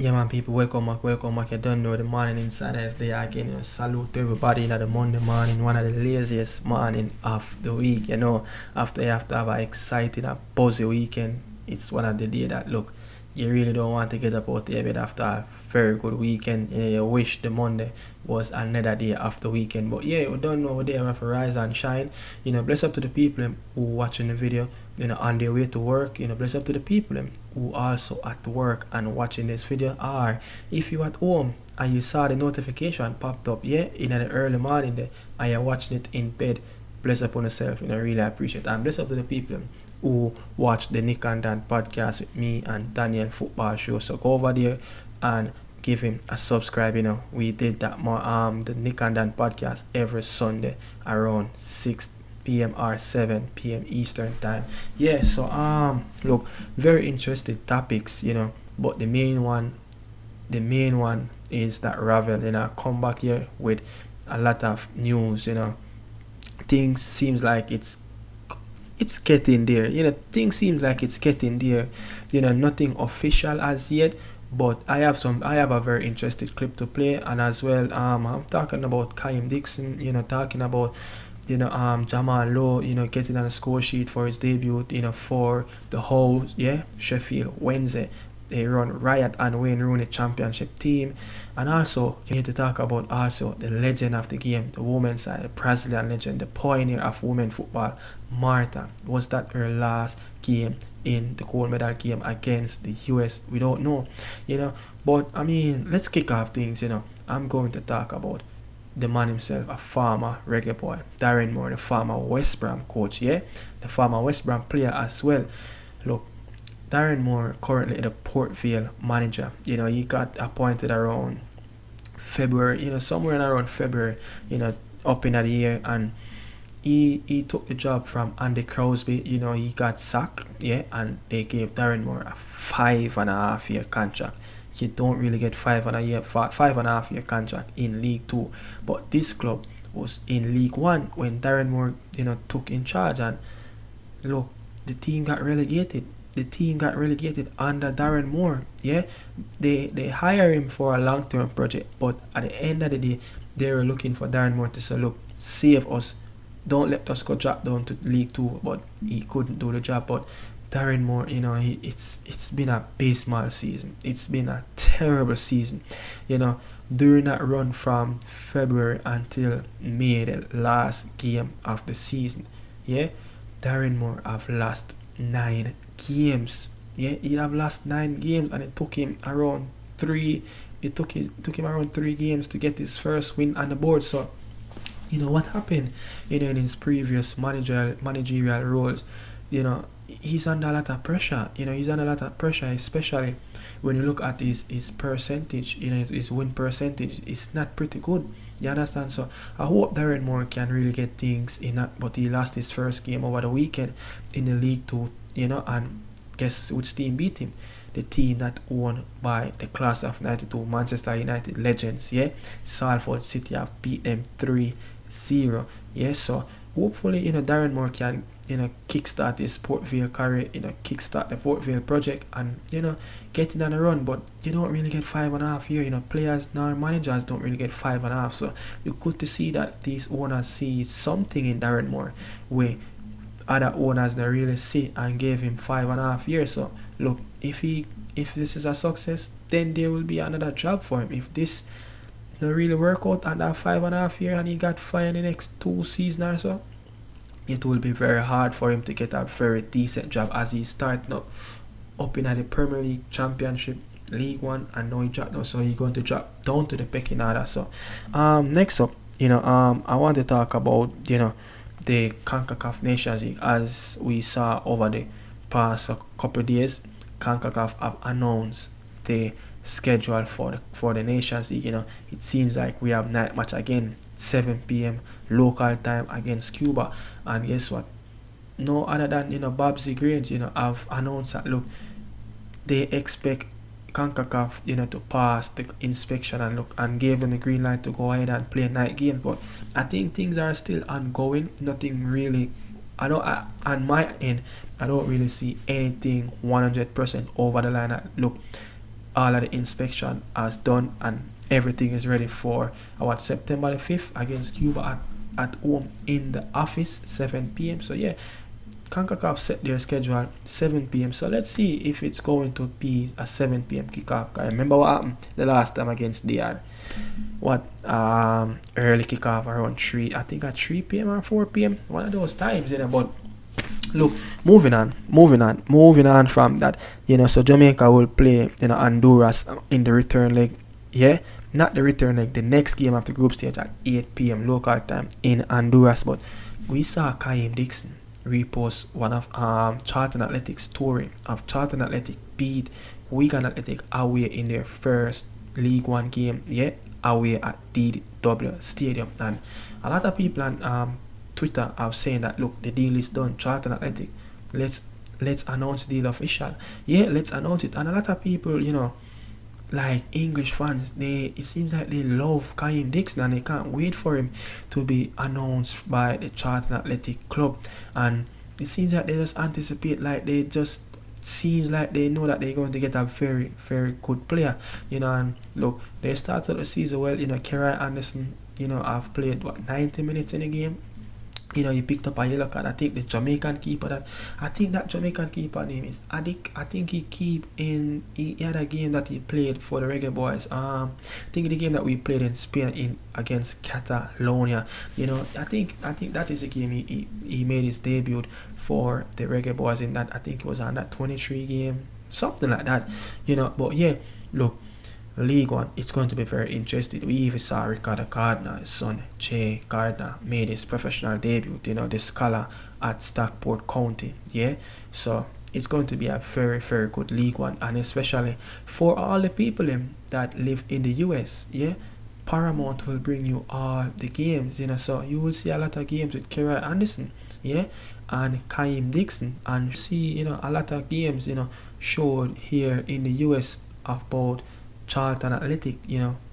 Yeah, man, people, welcome back, welcome back. You don't know the morning inside is there again. Salute to everybody in the Monday morning, one of the laziest morning of the week. After you have to have an exciting, a busy weekend, it's one of the day that look, you really don't want to get up out of your bed after a very good weekend. You wish the Monday was another day after weekend. But yeah, we don't know what they have to rise and shine. Bless up to the people who watching the video, on their way to work. Bless up to the people who also at work and watching this video. Or if you at home and you saw the notification popped up, in the early morning there, and you're watching it in bed, bless up on yourself. Really appreciate it. And bless up to the people who watch the Nick and Dan podcast with me and Daniel football show. So go over there and give him a subscribe. We did that more the Nick and Dan podcast every Sunday around 6 p.m. or 7 p.m. Eastern time. So look, very interesting topics, but the main one is that Ravel, come back here with a lot of news. Things seems like it's getting there. Things seems like it's getting there. Nothing official as yet, but I have a very interesting clip to play, and as well I'm talking about Kaim Dixon, talking about Jamal Lowe, getting on the score sheet for his debut, for the whole Sheffield Wednesday. They run Riot and Wayne Rooney championship team. And also, you need to talk about also the legend of the game, the women's side, the Brazilian legend, the pioneer of women football, Martha. Was that her last game in the gold medal game against the US? We don't know, But, let's kick off things, I'm going to talk about the man himself, a former reggae boy, Darren Moore, the former West Brom coach, the former West Brom player as well. Look, Darren Moore currently the Port Vale manager. He got appointed around February, somewhere around February, up in that year, and he took the job from Andy Crosby. He got sacked, and they gave Darren Moore a 5.5 year contract. You don't really get 5.5 year contract in League 2, but this club was in League 1 when Darren Moore, took in charge, and look, the team got relegated. Under Darren Moore. They hire him for a long-term project, but at the end of the day, they were looking for Darren Moore to say, look, save us, don't let us go drop down to League 2, but he couldn't do the job. But Darren Moore, it's been a abysmal season. It's been a terrible season. During that run from February until May, the last game of the season, Darren Moore have lost 9 games. He have lost 9 games, and it took him around 3. It took him around 3 games to get his first win on the board. So, what happened? In his previous managerial roles, he's under a lot of pressure. Especially when you look at his percentage. His win percentage is not pretty good. You understand? So I hope Darren Moore can really get things in that. But he lost his first game over the weekend in the League 2. And guess which team beat him? The team that owned by the class of 92 Manchester United legends. Salford City have beat them 3-0. So hopefully, Darren Moore can, kickstart his Port Vale career, kickstart the Port Vale project, and, get it on a run. But you don't really get 5.5 years. Players nor managers don't really get 5.5. So it's good to see that these owners see something in Darren Moore where other owners they really see, and gave him 5.5 years. So look, if this is a success, then there will be another job for him. If this don't really work out at that 5.5 years and he got fired in the next 2 seasons or so, it will be very hard for him to get a very decent job, as he's starting up in the Premier League, Championship, League 1, and now he dropped down, so he's going to drop down to the pecking order. So next up, I want to talk about the CONCACAF Nations League. As we saw over the past couple of days, CONCACAF have announced the schedule for the Nations League. It seems like we have night match again, 7 p.m. local time against Cuba, and guess what? No other than Babsy Grange have announced that look, they expect CONCACAF to pass the inspection and gave them the green light to go ahead and play night games. But I think things are still ongoing. Nothing really, on my end, I don't really see anything 100% over the line. Look, all of the inspection has done and everything is ready for September the 5th against Cuba at home in the office, 7 p.m. So yeah, CONCACAF set their schedule 7 p.m. So let's see if it's going to be a 7 p.m. kickoff. I remember what happened the last time against DR. Early kickoff around 3, I think at 3 p.m. or 4 p.m. One of those times, but look, moving on from that, so Jamaica will play, Honduras in the return leg. Yeah, not the return leg, the next game of the group stage at 8 p.m. local time in Honduras. But we saw Kaim Dixon repost one of Charlton Athletic's story of Charlton Athletic beat Wigan Athletic away in their first League One game, away at DW Stadium. And a lot of people on Twitter have saying that, look, the deal is done, Charlton Athletic, let's announce the deal official. Yeah, let's announce it. And a lot of people, like English fans, it seems like they love Kaim Dixon and they can't wait for him to be announced by the Charlton Athletic Club. And it seems like they just anticipate, like they just seems like they know that they're going to get a very, very good player, and look, they started the season well. Kerry Anderson, have played 90 minutes in a game. He picked up a yellow card. I think the Jamaican keeper name is Adik. I think he had a game that he played for the reggaeboyz. I think the game that we played in Spain against Catalonia. I think that is a game he made his debut for the reggaeboyz in that. I think it was on that 23 game, something like that. But yeah, look, League One, it's going to be very interesting. We even saw Ricardo Gardner, his son Jay Gardner, made his professional debut, the scholar at Stockport County. Yeah, so it's going to be a very, very good League One, and especially for all the people that live in the US. Yeah, Paramount will bring you all the games. So you will see a lot of games with Kerry Anderson. Yeah, and Kaim Dixon, and see a lot of games showed here in the US about Charlton Athletic,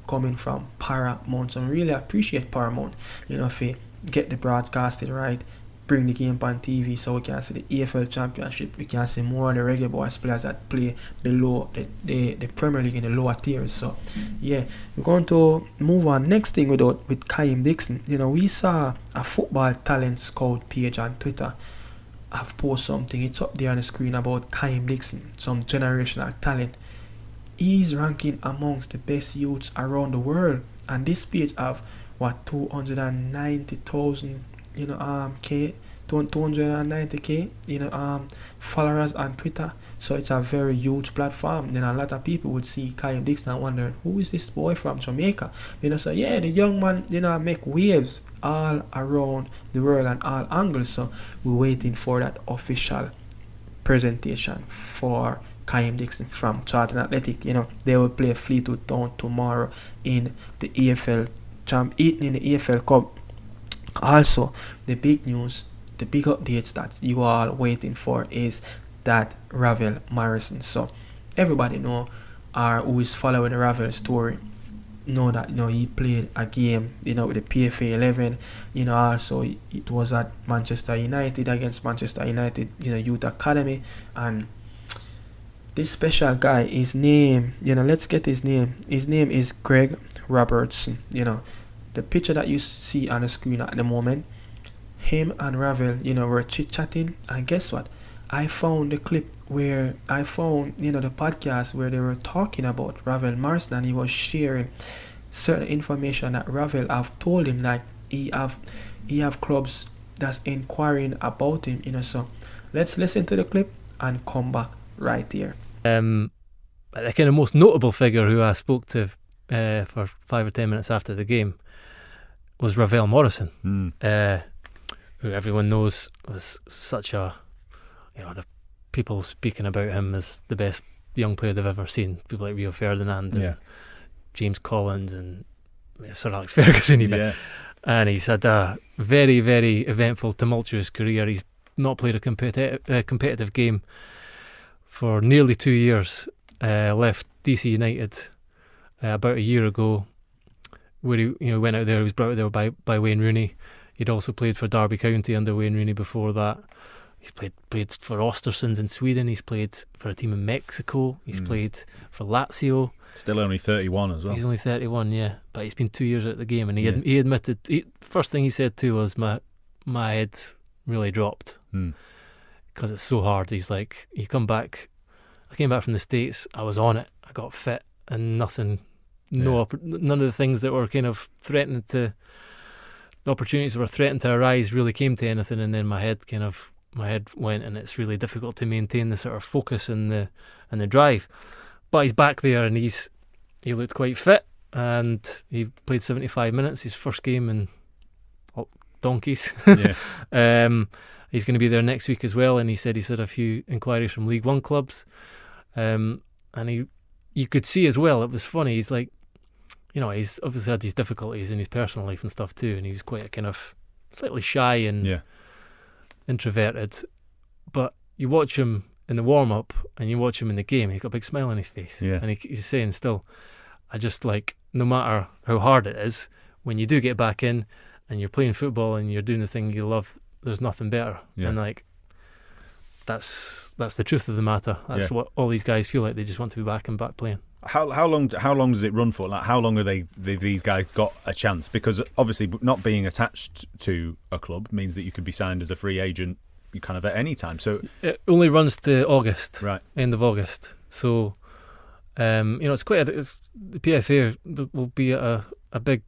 coming from Paramount. So I really appreciate Paramount, if they get the broadcasting right, bring the game on TV so we can see the EFL Championship, we can see more of the reggaeboyz players that play below the Premier League in the lower tiers. So yeah, we're going to move on. Next thing with Kaim Dixon, we saw a football talent scout page on Twitter. I've posted something, it's up there on the screen, about Kaim Dixon, some generational talent. He's ranking amongst the best youths around the world, and this page have 290,000 290k followers on Twitter. So it's a very huge platform. Then a lot of people would see Kaim Dixon and wonder, who is this boy from Jamaica? So yeah, the young man make waves all around the world and all angles. So we're waiting for that official presentation for Kaim Dixon from Charlton Athletic. They will play Fleetwood Town tomorrow in the EFL Cup. Also, the big news, the big updates that you are waiting for is that Ravel Morrison. So everybody know, who is following the Ravel story, know that he played a game with the PFA 11. Also it was at Manchester United against Manchester United Youth Academy, and this special guy, his name, let's get his name. His name is Greg Robertson. The picture that you see on the screen at the moment, him and Ravel, were chit-chatting, and guess what? I found the clip where the podcast where they were talking about Ravel Morrison, and he was sharing certain information that Ravel have told him, like he have clubs that's inquiring about him. So let's listen to the clip and come back right here. The kind of most notable figure who I spoke to for 5 or 10 minutes after the game was Rael Morrison, who everyone knows was such a, the people speaking about him as the best young player they've ever seen. People like Rio Ferdinand and James Collins and Sir Alex Ferguson even. Yeah. And he's had a very, very eventful, tumultuous career. He's not played a competitive game for nearly 2 years. Left DC United about a year ago, where he went out there. He was brought out there by Wayne Rooney. He'd also played for Derby County under Wayne Rooney before that. He's played for Östersunds in Sweden. He's played for a team in Mexico. He's played for Lazio. Still only 31 as well. He's only 31, yeah. But he's been 2 years out of the game, and he admitted. First thing he said too was, my head really dropped because it's so hard. He's like, I came back from the States. I was on it. I got fit, and none of the things that were kind of threatening to. The opportunities that were threatening to arise really came to anything, and then my head went, and it's really difficult to maintain the sort of focus and the drive. But he's back there, and he looked quite fit, and he played 75 minutes, his first game in donkeys. Yeah. He's going to be there next week as well, and he said he's had a few inquiries from League One clubs, and you could see as well, it was funny, he's like, he's obviously had these difficulties in his personal life and stuff too, and he was quite kind of slightly shy and introverted, but you watch him in the warm-up and you watch him in the game, he's got a big smile on his face, and he's saying still, I just like, no matter how hard it is, when you do get back in and you're playing football and you're doing the thing you love, there's nothing better. And like, that's the truth of the matter. That's what all these guys feel like. They just want to be back playing. How long does it run for? Like, how long are these guys got a chance? Because obviously not being attached to a club means that you could be signed as a free agent kind of at any time. So it only runs to August, right? End of August. So it's quite the PFA will be a big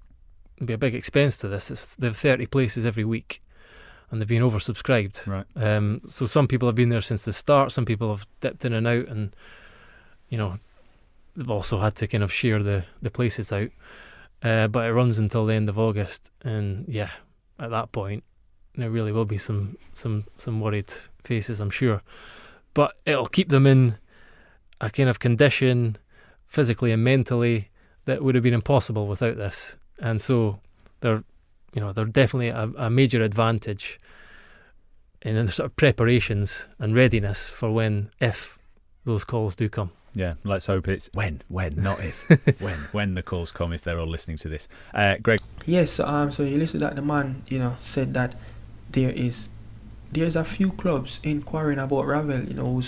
expense to this. They have 30 places every week, and they've been oversubscribed. Right. So some people have been there since the start. Some people have dipped in and out, and they've also had to kind of share the places out. But it runs until the end of August, and at that point there really will be some worried faces, I'm sure. But it'll keep them in a kind of condition, physically and mentally, that would have been impossible without this. And so they're definitely a major advantage in the sort of preparations and readiness for if those calls do come. Yeah, let's hope it's when, not if. when the calls come, if they're all listening to this. Greg? Yes, so you listen that the man, said that there's a few clubs inquiring about Ravel,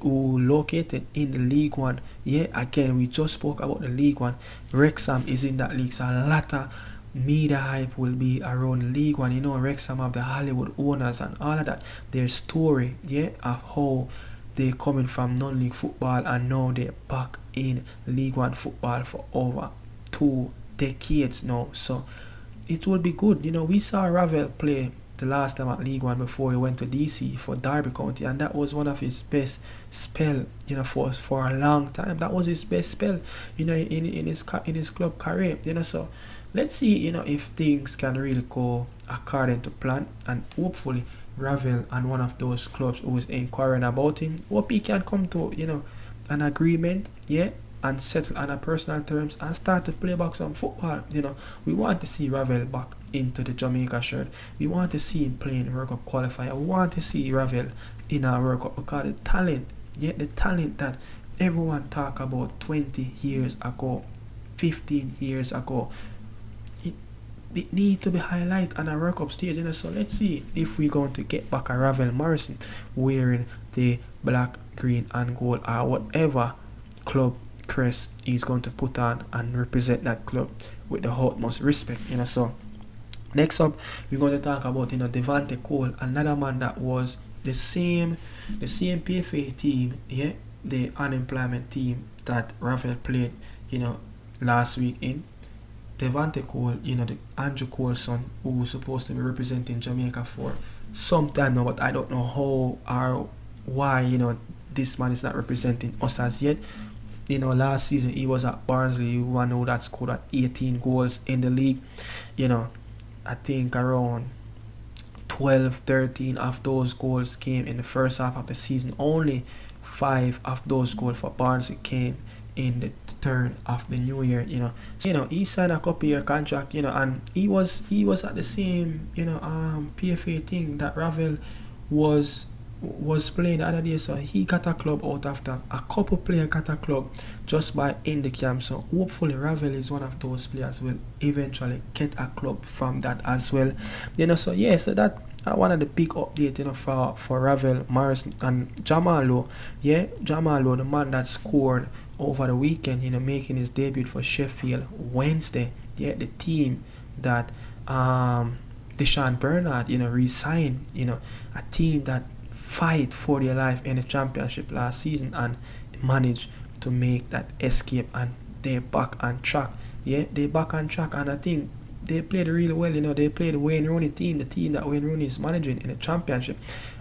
who located in the League One. Yeah, again, we just spoke about the League One. Wrexham is in that league, so a lot of media hype will be around League One. Wrexham have the Hollywood owners and all of that. Their story, of how they coming from non-league football and now they're back in League One football for over 2 decades now. So it will be good. We saw Ravel play the last time at League One before he went to DC for Derby County, and that was one of his best spell, for a long time. That was his best spell, in his club career, So let's see, if things can really go according to plan, and hopefully Ravel and one of those clubs who is inquiring about him, hope he can come to an agreement, and settle on a personal terms and start to play back some football. We want to see Ravel back into the Jamaica shirt. We want to see him playing Workup qualifier. We want to see Ravel in our Workup because the talent that everyone talk about 20 years ago, 15 years ago, it need to be highlighted on a Workup stage. So let's see if we're going to get back a Rael Morrison wearing the black, green and gold, or whatever club crest he's going to put on and represent that club with the utmost respect. So next up, we're going to talk about Devante Co, another man that was the same PFA team, the unemployment team that Ravel played, last week in. Devante Co, the Andrew Cole's son, who was supposed to be representing Jamaica for some time now, but I don't know how or why, this man is not representing us as yet. Last season he was at Barnsley, you want to know that scored at 18 goals in the league. I think around 12-13 of those goals came in the first half of the season. Only 5 of those goals for Barnsley came in the turn of the new year. He signed a couple-year contract, and he was at the same PFA thing that Ravel was playing the other day. So he got a club out after a couple players got a club just by in the camp. So hopefully Ravel is one of those players will eventually get a club from that as well. So that one of the big updates, you know, for Ravel Morrison and Jamal Lowe. Yeah, Jamal Lowe, the man that scored over the weekend, you know, making his debut for Sheffield Wednesday. Yeah, the team that Deshaun Bernard, you know, re-signed. You know, a team that fight for their life in the championship last season and managed to make that escape, and they're back on track. Yeah, they're back on track, and I think they played really well. You know, they played the Wayne Rooney team, the team that Wayne Rooney is managing in the championship.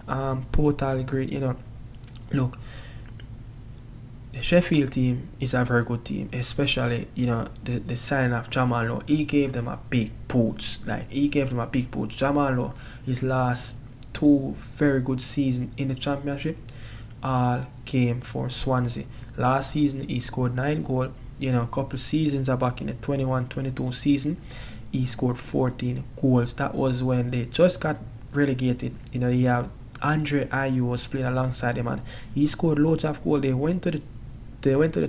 Totally great. You know, look, the Sheffield team is a very good team, especially, you know, the signing of Jamal Lowe. He gave them a big push. Jamal Lowe, his last 2 very good seasons in the championship, all came for Swansea. Last season he scored 9 goals. You know, a couple seasons back in the 21-22 season, he scored 14 goals. That was when they just got relegated. You know, he had Andre Ayew was playing alongside him, and he scored loads of goals. They went to the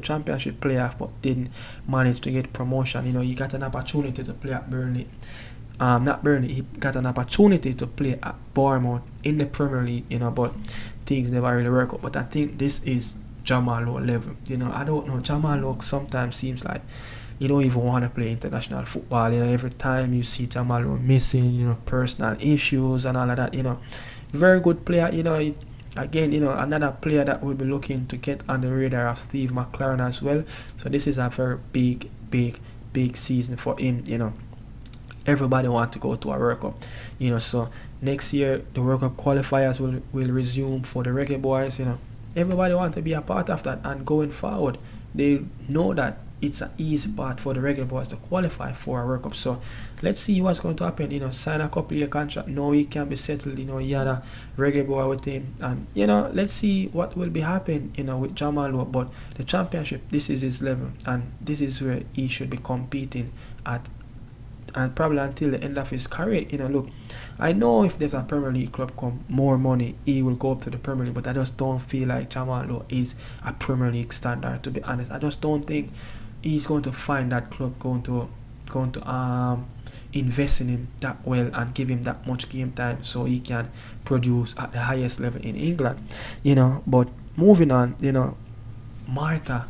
championship playoff, but didn't manage to get promotion. You know, he got an opportunity to play at Burnley. He got an opportunity to play at Bournemouth in the Premier League, you know, but things never really work out. But I think this is Jamal Lowe level. You know, I don't know. Jamal Lowe sometimes seems like you don't even want to play international football. You know, every time you see Jamal Lowe missing, you know, personal issues and all of that, you know, very good player. You know, again, you know, another player that will be looking to get on the radar of Steve McLaren as well. So this is a very big season for him. You know, everybody want to go to a Workup. You know, so next year the Workup qualifiers will resume for the reggaeboyz. You know, everybody want to be a part of that, and going forward, they know that it's an easy part for the reggaeboyz to qualify for a Workup. So let's see what's going to happen. You know, sign a couple year contract. No, he can be settled. You know, he had a reggaeboy with him, and you know, let's see what will be happening. You know, with Jamal Lowe. But the championship, this is his level, and this is where he should be competing at. And probably until the end of his career. You know, look, I know if there's a Premier League club come more money, he will go up to the Premier League, but I just don't feel like Jamal Lowe is a Premier League standard, to be honest. I just don't think he's going to find that club going to invest in him that well and give him that much game time so he can produce at the highest level in England. You know, but moving on, you know, Martha,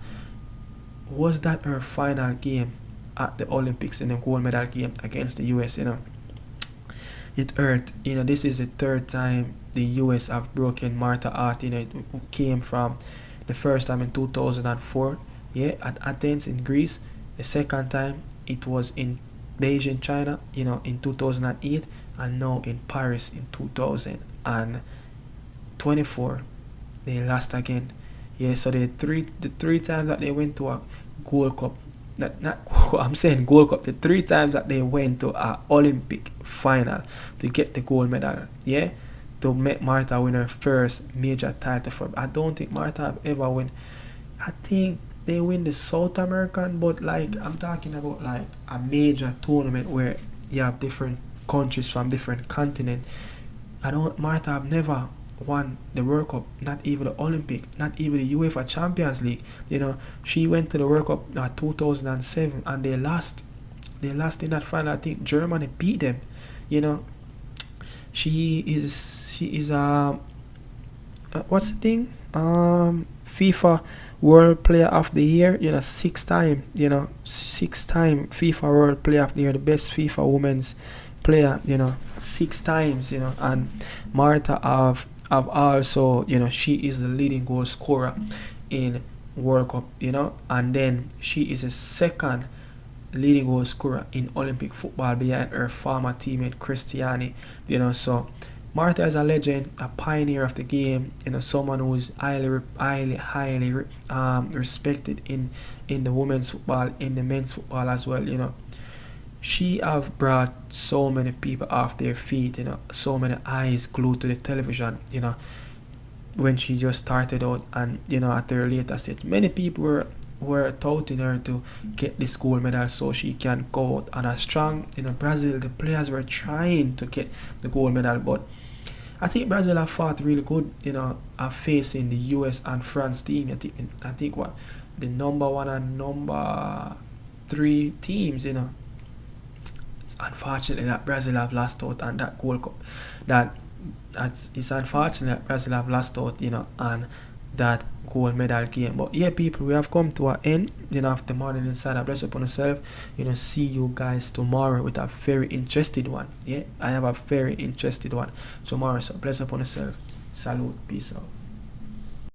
was that her final game at the Olympics in the gold medal game against the US? You know, it hurt. You know, this is the 3rd time the US have broken Martha's heart. You know, it came from the first time in 2004, yeah, at Athens in Greece. The second time it was in Beijing, China, you know, in 2008, and now in Paris in 2024 they lost again. Yeah, so the three times that they went to a Gold Cup, I'm saying Gold Cup, the 3 times that they went to a Olympic final to get the gold medal, yeah, to make Martha win her first major title for. I don't think Martha have ever win. I think they win the South American, but like I'm talking about like a major tournament where you have different countries from different continents. Martha have never won the World Cup, not even the Olympic, not even the UEFA Champions League. You know, she went to the World Cup 2007 and they lost in that final. I think Germany beat them. You know, she is what's the thing, FIFA World Player of the Year, you know, 6-time FIFA World Player of the Year, the best FIFA women's player, you know, 6 times, you know. And Martha have also, you know, she is the leading goal scorer in World Cup, you know, and then she is a 2nd leading goal scorer in Olympic football behind her former teammate Cristiani, you know. So Martha is a legend, a pioneer of the game, you know, someone who is highly respected in the women's football, in the men's football as well, you know. She have brought so many people off their feet, you know, so many eyes glued to the television, you know, when she just started out. And, you know, at her later stage, many people were touting her to get this gold medal so she can go out on a strong, you know. Brazil, the players were trying to get the gold medal, but I think Brazil have fought really good, you know, facing the US and France team. I think what the number 1 and number 3 teams, you know. unfortunately that Brazil have lost out on that Gold Cup. It's unfortunate that Brazil have lost out, on that gold medal game. But yeah, people, we have come to an end, of the Morning Insider. Bless upon yourself. See you guys tomorrow with a very interesting one. Yeah, I have a very interesting one tomorrow. So bless upon yourself. Salute. Peace out.